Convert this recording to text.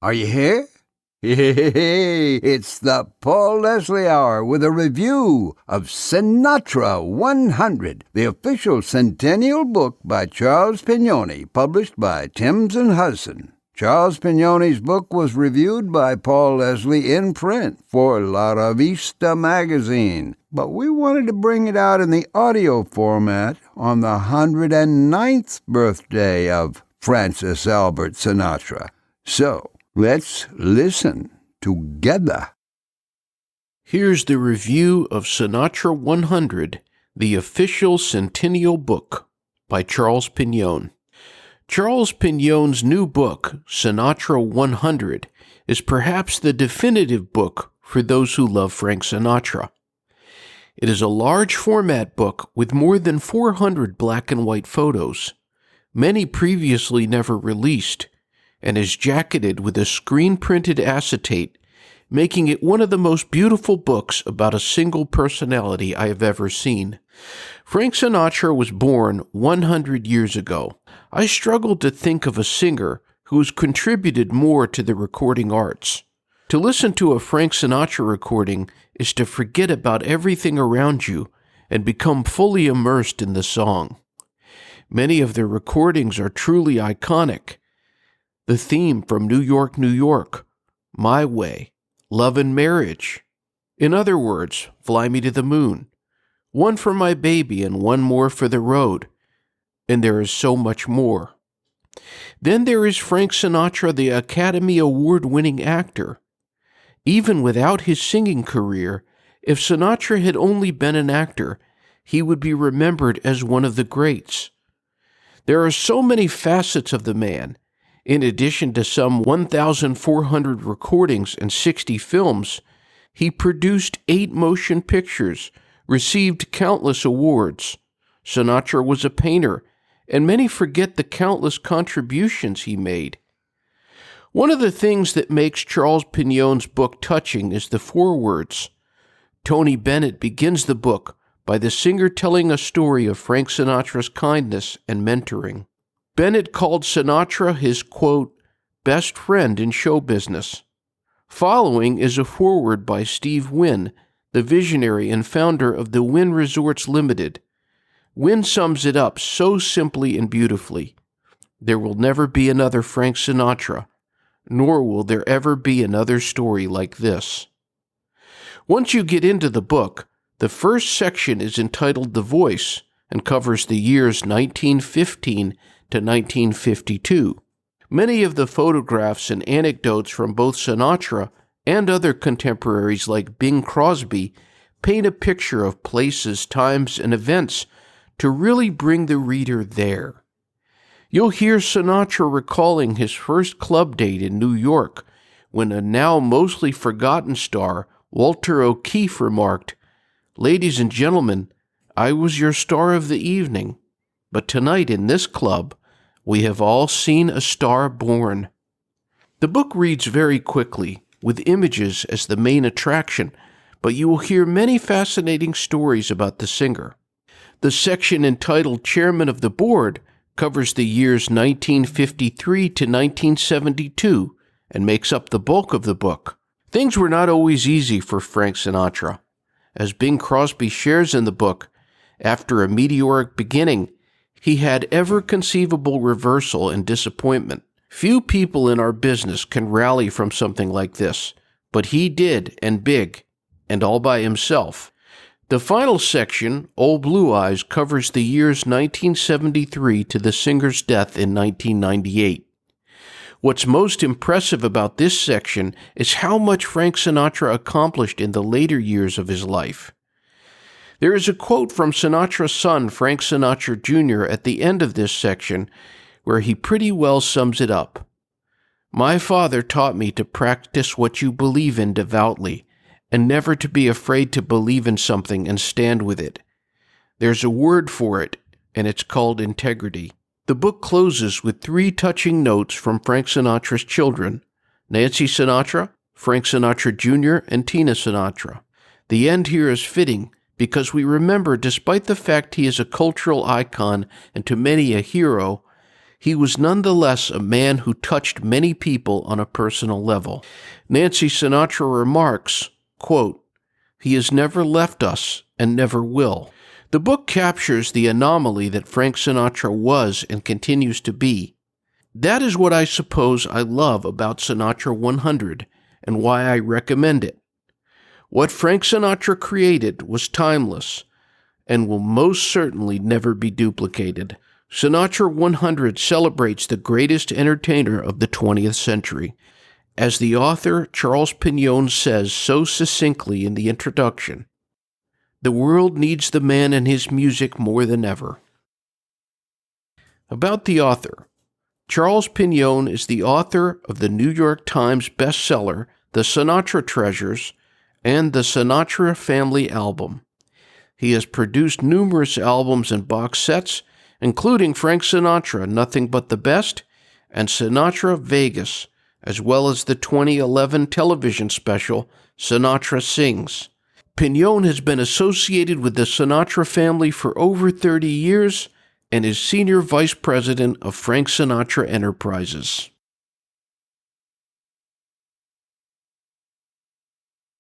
Are you here? Hey, it's the Paul Leslie Hour with a review of Sinatra 100, the official centennial book by Charles Pignone, published by Timms and Hudson. Charles Pignone's book was reviewed by Paul Leslie in print for La Revista magazine, but we wanted to bring it out in the audio format on the 109th birthday of Francis Albert Sinatra. So, let's listen together. Here's the review of Sinatra 100, the official centennial book by Charles Pignone. Charles Pignone's new book, Sinatra 100, is perhaps the definitive book for those who love Frank Sinatra. It is a large format book with more than 400 black and white photos, many previously never released, and is jacketed with a screen-printed acetate, making it one of the most beautiful books about a single personality I have ever seen. Frank Sinatra was born 100 years ago. I struggled to think of a singer who has contributed more to the recording arts. To listen to a Frank Sinatra recording is to forget about everything around you and become fully immersed in the song. Many of their recordings are truly iconic. The theme from New York, New York, My Way, Love and Marriage. In other words, Fly Me to the Moon. One for My Baby and One More for the Road. And there is so much more. Then there is Frank Sinatra, the Academy Award-winning actor. Even without his singing career, if Sinatra had only been an actor, he would be remembered as one of the greats. There are so many facets of the man. In addition to some 1,400 recordings and 60 films, he produced 8 motion pictures, received countless awards. Sinatra was a painter, and many forget the countless contributions he made. One of the things that makes Charles Pignone's book touching is the forewords. Tony Bennett begins the book by the singer telling a story of Frank Sinatra's kindness and mentoring. Bennett called Sinatra his, quote, best friend in show business. Following is a foreword by Steve Wynn, the visionary and founder of the Wynn Resorts Limited. Wynn sums it up so simply and beautifully. There will never be another Frank Sinatra, nor will there ever be another story like this. Once you get into the book, the first section is entitled The Voice and covers the years 1915 to 1952. Many of the photographs and anecdotes from both Sinatra and other contemporaries like Bing Crosby paint a picture of places, times, and events to really bring the reader there. You'll hear Sinatra recalling his first club date in New York when a now mostly forgotten star, Walter O'Keefe, remarked, "Ladies and gentlemen, I was your star of the evening, but tonight in this club, we have all seen a star born." The book reads very quickly, with images as the main attraction, but you will hear many fascinating stories about the singer. The section entitled Chairman of the Board covers the years 1953 to 1972 and makes up the bulk of the book. Things were not always easy for Frank Sinatra. As Bing Crosby shares in the book, after a meteoric beginning, he had ever conceivable reversal and disappointment. Few people in our business can rally from something like this, but he did, and big, and all by himself. The final section, Old Blue Eyes, covers the years 1973 to the singer's death in 1998. What's most impressive about this section is how much Frank Sinatra accomplished in the later years of his life. There is a quote from Sinatra's son, Frank Sinatra Jr., at the end of this section, where he pretty well sums it up. "My father taught me to practice what you believe in devoutly, and never to be afraid to believe in something and stand with it. There's a word for it, and it's called integrity." The book closes with 3 touching notes from Frank Sinatra's children, Nancy Sinatra, Frank Sinatra Jr., and Tina Sinatra. The end here is fitting because we remember, despite the fact he is a cultural icon and to many a hero, he was nonetheless a man who touched many people on a personal level. Nancy Sinatra remarks, quote, "He has never left us and never will." The book captures the anomaly that Frank Sinatra was and continues to be. That is what I suppose I love about Sinatra 100 and why I recommend it. What Frank Sinatra created was timeless and will most certainly never be duplicated. Sinatra 100 celebrates the greatest entertainer of the 20th century. As the author, Charles Pignone, says so succinctly in the introduction, "The world needs the man and his music more than ever." About the author. Charles Pignone is the author of the New York Times bestseller, The Sinatra Treasures, and the Sinatra Family Album. He has produced numerous albums and box sets, including Frank Sinatra, Nothing But the Best, and Sinatra Vegas, as well as the 2011 television special, Sinatra Sings. Pignone has been associated with the Sinatra family for over 30 years and is Senior Vice President of Frank Sinatra Enterprises.